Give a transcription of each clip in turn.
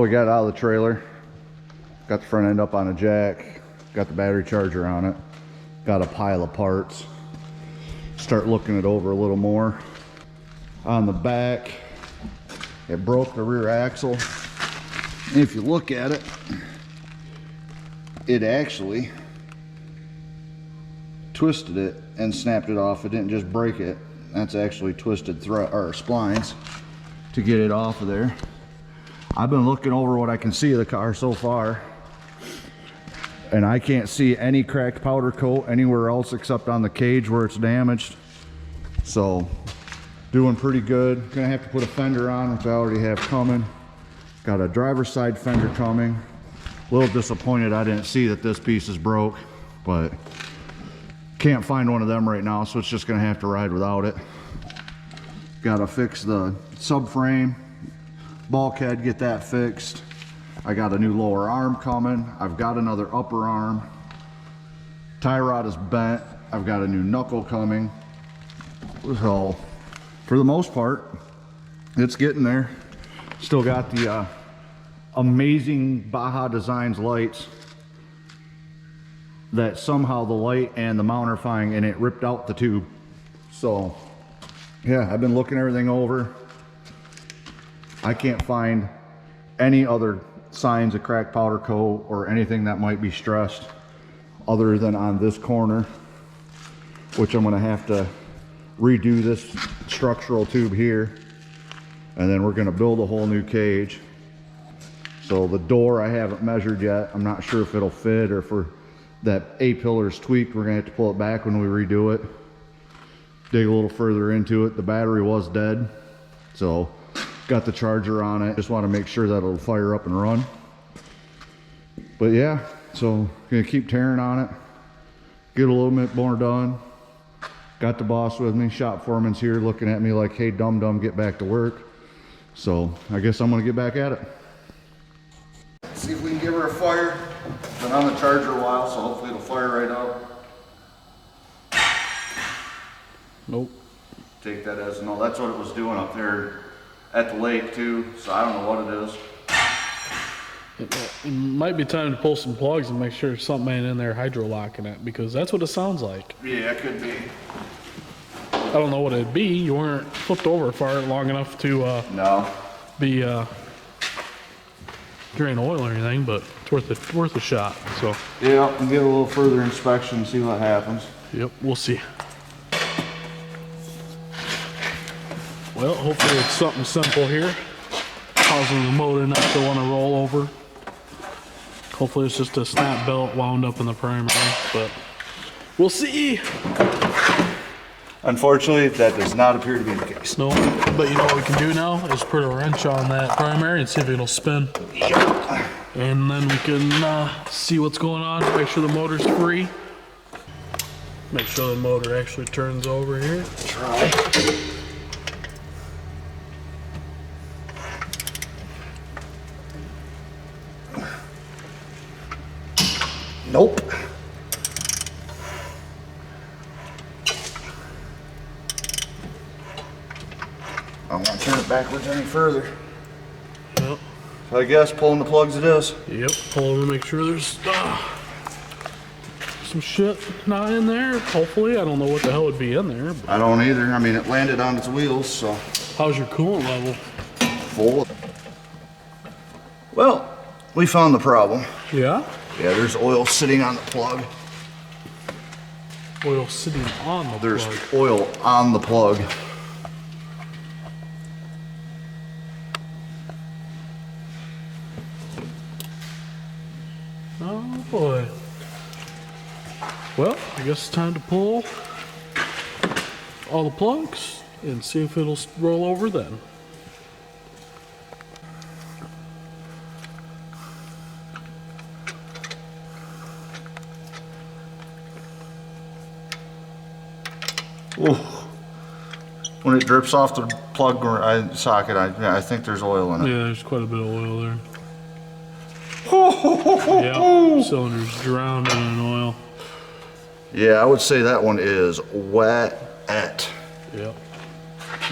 we got it out of the trailer. Got the front end up on a jack. Got the battery charger on it. Got a pile of parts. Start looking it over a little more. On the back, it broke the rear axle. And if you look at it, it actually twisted it and snapped it off. It didn't just break it. That's actually twisted splines to get it off of there. I've been looking over what I can see of the car so far, and I can't see any cracked powder coat anywhere else except on the cage where it's damaged. So doing pretty good. Gonna have to put a fender on, which I already have coming. Got a driver's side fender coming. A little disappointed I didn't see that this piece is broke, but can't find one of them right now, so it's just gonna have to ride without it. Gotta fix the subframe, bulkhead, get that fixed. I got a new lower arm coming. I've got another upper arm. Tie rod is bent. I've got a new knuckle coming. So for the most part, it's getting there. Still got the amazing Baja Designs lights that somehow the light and the mount are fine, and it ripped out the tube. So yeah, I've been looking everything over. I can't find any other signs of cracked powder coat or anything that might be stressed other than on this corner, which I'm gonna have to redo this structural tube here, and then we're gonna build a whole new cage. So the door I haven't measured yet. I'm not sure if it'll fit, or if that A-pillar is tweaked, we're gonna have to pull it back when we redo it. Dig a little further into it. The battery was dead, so got the charger on it. Just want to make sure that it'll fire up and run. But yeah, so gonna keep tearing on it, get a little bit more done. Got the boss with me. Shop foreman's here looking at me like, hey, dum dum, get back to work. So I guess I'm gonna get back at it. See if we can give her a fire. Been on the charger a while, so hopefully it'll fire right up. Nope. Take that as a no. That's what it was doing up there at the lake too, so I don't know what it is. It might be time to pull some plugs and make sure something ain't in there hydro-locking it, because that's what it sounds like. Yeah, it could be. I don't know what it'd be. You weren't flipped over far long enough to no. Be drain oil or anything, but it's worth a shot. So yeah, and get a little further inspection and see what happens. Yep, we'll see. Well, hopefully it's something simple here, causing the motor not to want to roll over. Hopefully it's just a snap belt wound up in the primary, but we'll see. Unfortunately, that does not appear to be the case. No, but you know what we can do now is put a wrench on that primary and see if it'll spin. Yep. And then we can see what's going on, make sure the motor's free. Make sure the motor actually turns over here. Try. Nope. I don't want to turn it backwards any further. Yep. So I guess pulling the plugs it is. Yep. Pull over, make sure there's some shit not in there. Hopefully, I don't know what the hell would be in there. I don't either. I mean, it landed on its wheels, so. How's your coolant level? Full. Well, we found the problem. Yeah? Yeah, there's oil sitting on the plug. Oil sitting on the There's plug. oil on the plug. Oh boy. Well, I guess it's time to pull all the plugs and see if it'll roll over then. Ooh. When it drips off the plug or socket, I think there's oil in it. Yeah, there's quite a bit of oil there. Yeah, cylinder's drowned in oil. Yeah, I would say that one is wet. Yep.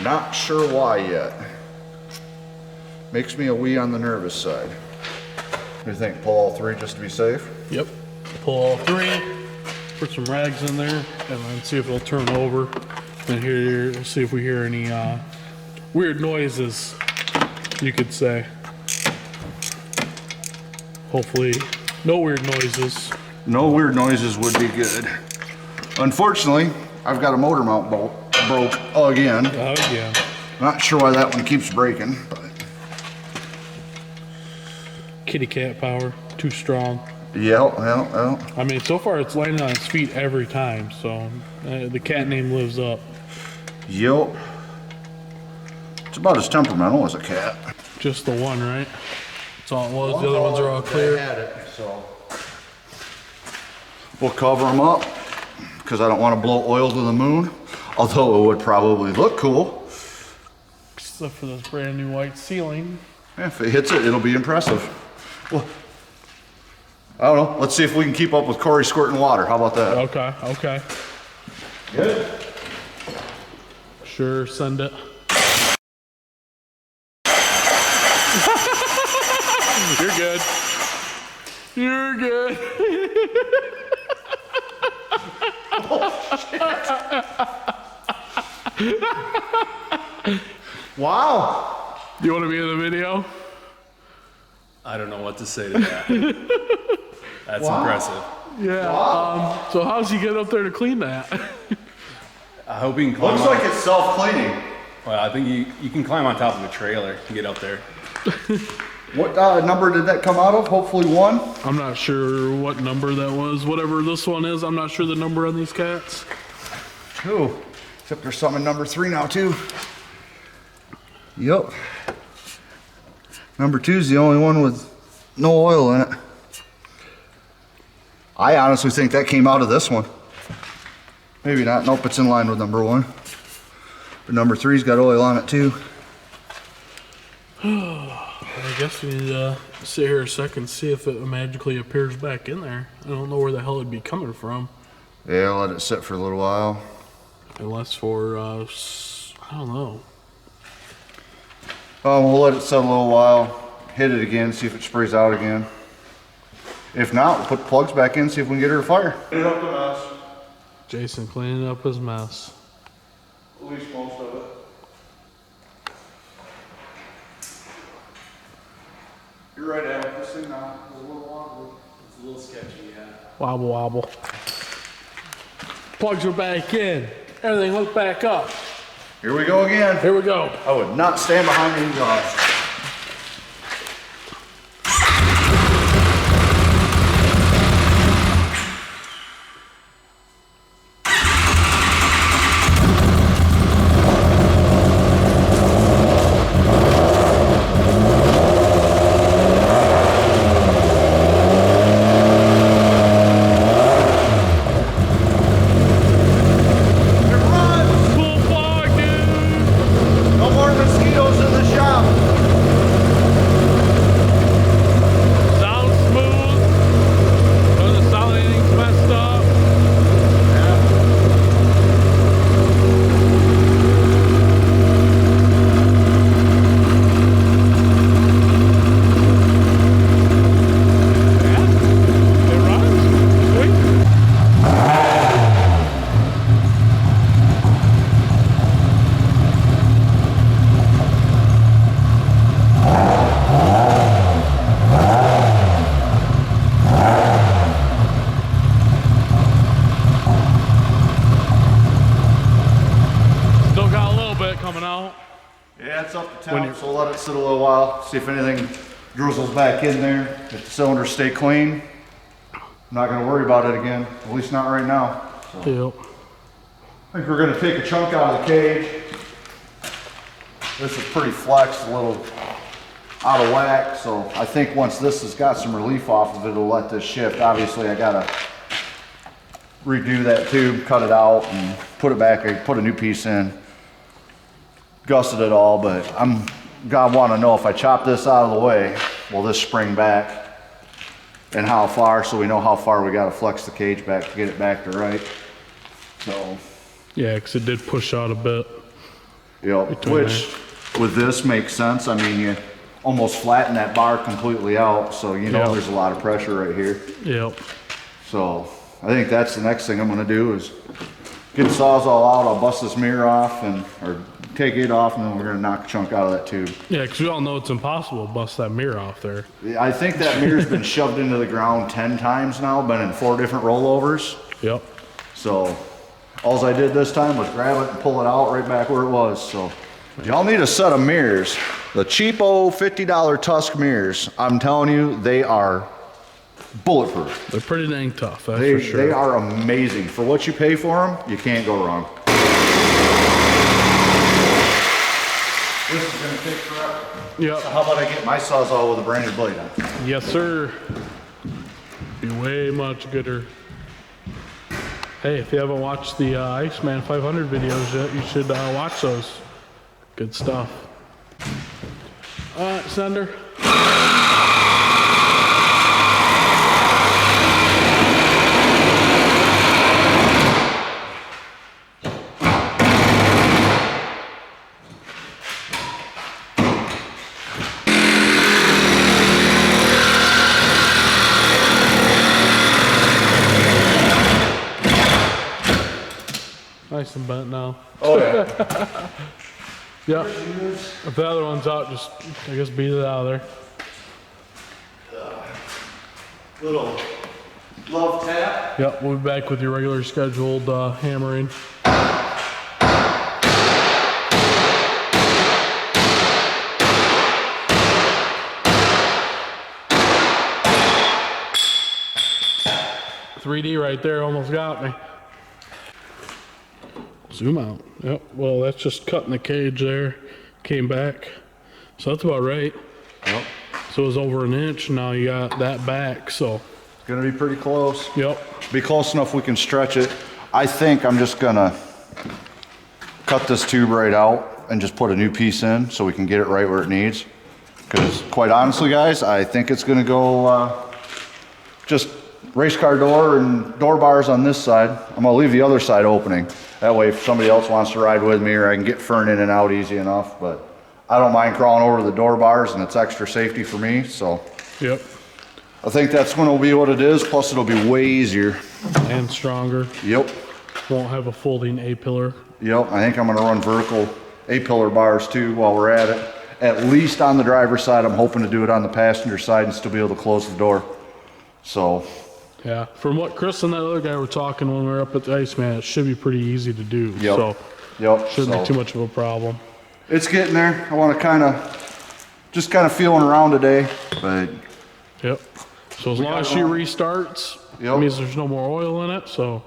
Not sure why yet. Makes me a wee on the nervous side. You think pull all three just to be safe? Yep. Pull all three, put some rags in there, and then see if it'll turn over. And here, see if we hear any weird noises, you could say. Hopefully, no weird noises. No weird noises would be good. Unfortunately, I've got a motor mount bolt broke again. Again. Not sure why that one keeps breaking, but Kitty cat power, too strong. yeah. I mean, so far it's landing on its feet every time, so the cat name lives up. Yep. It's about as temperamental as a cat. Just the one, right? That's all it was. The other ones are all clear. Had it, so we'll cover them up because I don't want to blow oil to the moon. Although it would probably look cool. Except for this brand new white ceiling. Yeah, if it hits it, it'll be impressive. Well, I don't know. Let's see if we can keep up with Corey squirting water. How about that? Okay. Good. Sure, send it. You're good. You're good. Wow. You want to be in the video? I don't know what to say to that. That's Wow. impressive. Yeah. Wow. So how's he get up there to clean that? I hope he can climb Looks on. like it's self-cleaning. Well, I think you can climb on top of a trailer and get up there. What number did that come out of? Hopefully 1. I'm not sure what number that was. Whatever this one is, I'm not sure the number on these cats. 2. Except there's some in number 3 now too. Yep. Number 2 is the only one with no oil in it. I honestly think that came out of this one. Maybe not. Nope, it's in line with number 1. But number 3's got oil on it too. I guess we need to sit here a second, see if it magically appears back in there. I don't know where the hell it'd be coming from. Yeah, let it sit for a little while. Unless for, I don't know. We'll let it sit a little while, hit it again, see if it sprays out again. If not, we'll put the plugs back in, see if we can get her to fire. Clean up the mess. Jason cleaning up his mess. At least most of it. You're right, Adam. This thing now is a little wobbly. It's a little sketchy, yeah. Wobble, wobble. Plugs are back in. Everything hooked back up. Here we go again. Here we go. I would not stand behind the exhaust. Full plug, dude. No more mosquitoes in the shop. Sounds smooth. Doesn't sound anything's messed up. Yeah, it runs. Sweet. Still got a little bit coming out. Yeah, it's up to When temp, you- so let it sit a little while, see if anything drizzles back in there. If the cylinders stay clean, I'm not gonna worry about it again, at least not right now. Yep. I think we're gonna take a chunk out of the cage. This is pretty flexed, a little out of whack, so I think once this has got some relief off of it, it'll let this shift. Obviously, I gotta redo that tube, cut it out, and put it back, or put a new piece in. Gusset it all, but God wanna know if I chop this out of the way, will this spring back? And how far, so we know how far we gotta flex the cage back to get it back to right. So, Yeah, because it did push out a bit. you know, Between which with this makes sense. I mean, almost flatten that bar completely out. So you know Yep. there's a lot of pressure right here. Yep. So I think that's the next thing I'm gonna do is get the Sawzall out. I'll bust this mirror off or take it off, and then we're gonna knock a chunk out of that tube. Yeah, because we all know it's impossible to bust that mirror off there. I think that mirror's been shoved into the ground 10 times now, been in 4 different rollovers. Yep. So all I did this time was grab it and pull it out right back where it was. So y'all need a set of mirrors. The cheapo $50 Tusk mirrors, I'm telling you, they are bulletproof. They're pretty dang tough, that's They, for sure. they are amazing. For what you pay for them, you can't go wrong. This is gonna take forever. Yep. So how about I get my Sawzall with a brand new blade on? Yes, sir. Be way much gooder. Hey, if you haven't watched the Iceman 500 videos yet, you should watch those. Good stuff. All right, Sender. Nice and bent now. Oh yeah. Yep. If the other one's out, just, I guess, beat it out of there. Little glove tap. Yep, we'll be back with your regular scheduled hammering. .3D right there, almost got me. Zoom out. Yep, well, that's just cutting the cage there. Came back. So that's about right. Yep. So it was over an inch, now you got that back, so. It's gonna be pretty close. Yep. Be close enough we can stretch it. I think I'm just gonna cut this tube right out and just put a new piece in so we can get it right where it needs. Because quite honestly, guys, I think it's gonna go just race car door and door bars on this side. I'm gonna leave the other side opening. That way if somebody else wants to ride with me, or I can get Fern in and out easy enough, but I don't mind crawling over the door bars, and it's extra safety for me, so. Yep. I think that's gonna be what it is, plus it'll be way easier. And stronger. Yep, Won't have a folding A-pillar. yep, I think I'm gonna run vertical A-pillar bars too while we're at it. At least on the driver's side. I'm hoping to do it on the passenger side and still be able to close the door. So, Yeah. From what Chris and that other guy were talking when we were up at the Iceman, it should be pretty easy to do. Yep. So yep. shouldn't so be too much of a problem. It's getting there. I wanna just kinda feeling around today, but Yep. So as long as she restarts, Yep. it means there's no more oil in it. So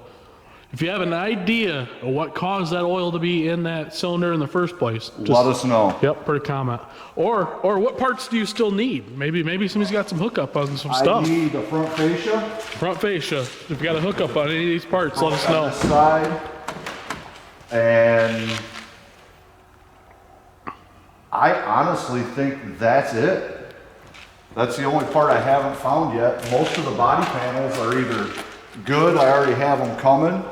if you have an idea of what caused that oil to be in that cylinder in the first place, just, let us know. Yep, put a comment. Or what parts do you still need? Maybe somebody's got some hookup on some I stuff. need the front fascia. Front fascia. If you got a hookup on any of these parts, let us on know. this side, and I honestly think that's it. That's the only part I haven't found yet. Most of the body panels are either good, I already have them coming,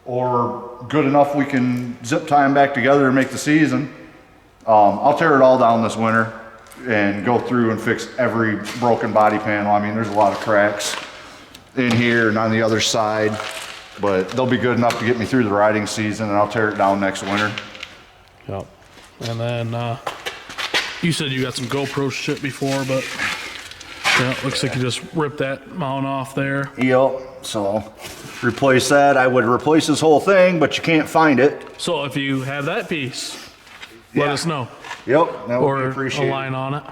or good enough we can zip tie them back together and make the season. I'll tear it all down this winter and go through and fix every broken body panel. I mean, there's a lot of cracks in here and on the other side, but they'll be good enough to get me through the riding season, and I'll tear it down next winter. Yep. And then you said you got some GoPro shit before, but yeah, it looks like you just ripped that mount off there. Yep, so replace that. I would replace this whole thing, but you can't find it. So if you have that piece, let Yeah. us know. Yep, that would be Or a appreciated. line on it.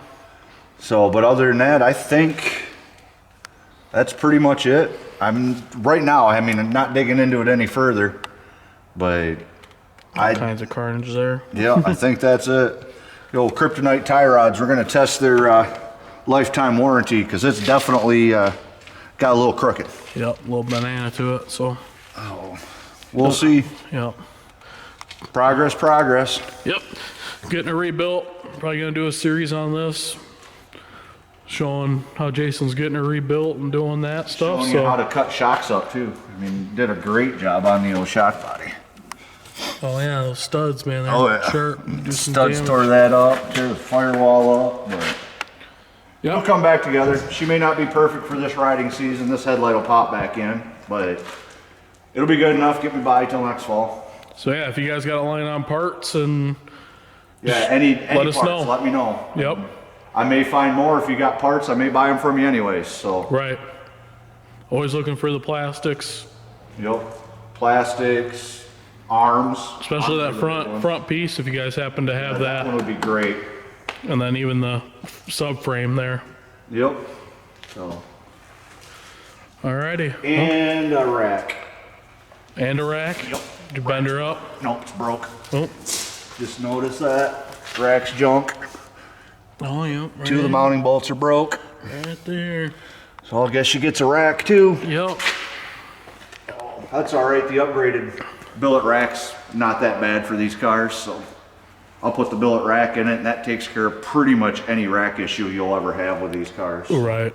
So, but other than that, I think that's pretty much it. Right now, I mean, I'm not digging into it any further, but Kinds of carnage there. yeah, I think that's it. The old Kryptonite tie rods, we're gonna test their lifetime warranty, because it's definitely got a little crooked. Yep, a little banana to it, so We'll see. yep. Progress. Yep. Getting it rebuilt. Probably gonna do a series on this. Showing how Jason's getting it rebuilt and doing that stuff. Showing you how to cut shocks up too. I mean, did a great job on the old shock body. Oh yeah, those studs, man. They're Oh, yeah. sharp. Do some Studs damage. tore that up, tear the firewall up, but it'll Yep. come back together. She may not be perfect for this riding season. This headlight will pop back in, but it'll be good enough to get me by till next fall. So yeah, if you guys got a line on parts and Yeah, any let us parts, know. let me know. yep, I may find more if you got parts. I may buy them from you anyways, so. right. Always looking for the plastics, Yep. Plastics, arms. especially that Arms are the big one. front piece if you guys happen to have That one that, would be great. and then even the subframe there. Yep. So. Alrighty, And a rack. and a rack. Yep. Did you bend her up? Nope, it's broke. Oh, Just notice that. Rack's junk. oh yeah, right, Two of the mounting bolts are broke. right there. So I guess she gets a rack too. Yep. That's all right. The upgraded billet rack's not that bad for these cars, so I'll put the billet rack in it, and that takes care of pretty much any rack issue you'll ever have with these cars. Right.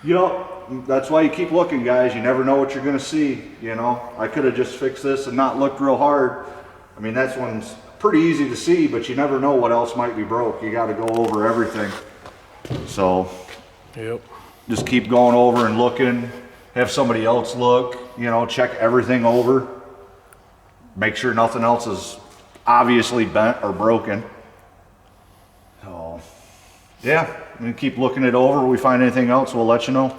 Yep. That's why you keep looking, guys. You never know what you're gonna see. You know, I could have just fixed this and not looked real hard. I mean, that's one's pretty easy to see, but you never know what else might be broke. You got to go over everything. So Yep. just keep going over and looking. Have somebody else look. You know, check everything over. Make sure nothing else is obviously bent or broken. So, yeah, I'm gonna keep looking it over. If we find anything else, we'll let you know.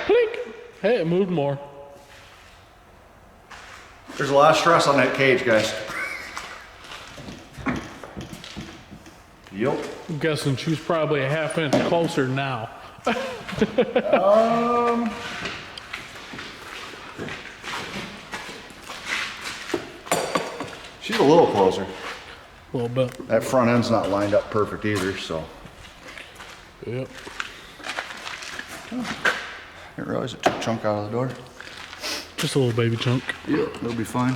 Blink. Hey, it moved more. There's a lot of stress on that cage, guys. Yep. I'm guessing she's probably a half inch closer now. She's a little closer. A little bit. That front end's not lined up perfect either, so. Yep. Didn't realize it took a chunk out of the door. Just a little baby chunk. Yeah, it'll be fine.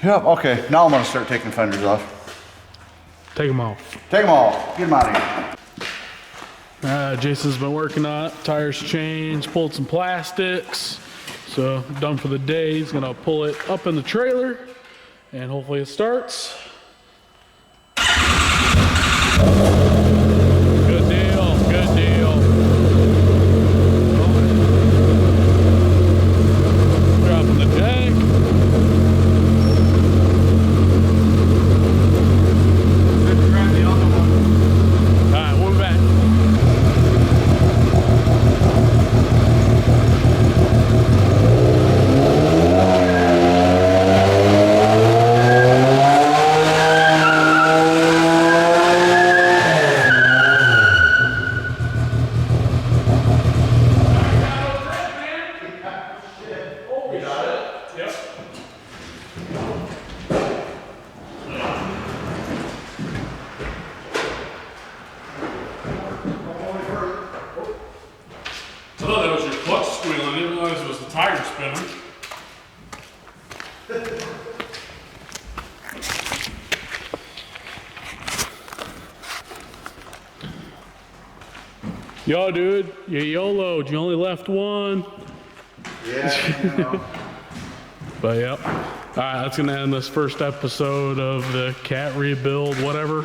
Yep, okay, now I'm gonna start taking fenders off. Take them off. Take them off, get them out of here. Jason's been working on it. Tires changed, pulled some plastics. So done for the day. He's gonna pull it up in the trailer and hopefully it starts. Good deal, good deal. Dropping the jack. All right, we're back. I thought that was your clutch squealing. I didn't realize it was the tire spinning. Yo, dude, you YOLO'd. You only left one. Yeah, you know. But yep. All right, that's gonna end this first episode of the cat rebuild, whatever.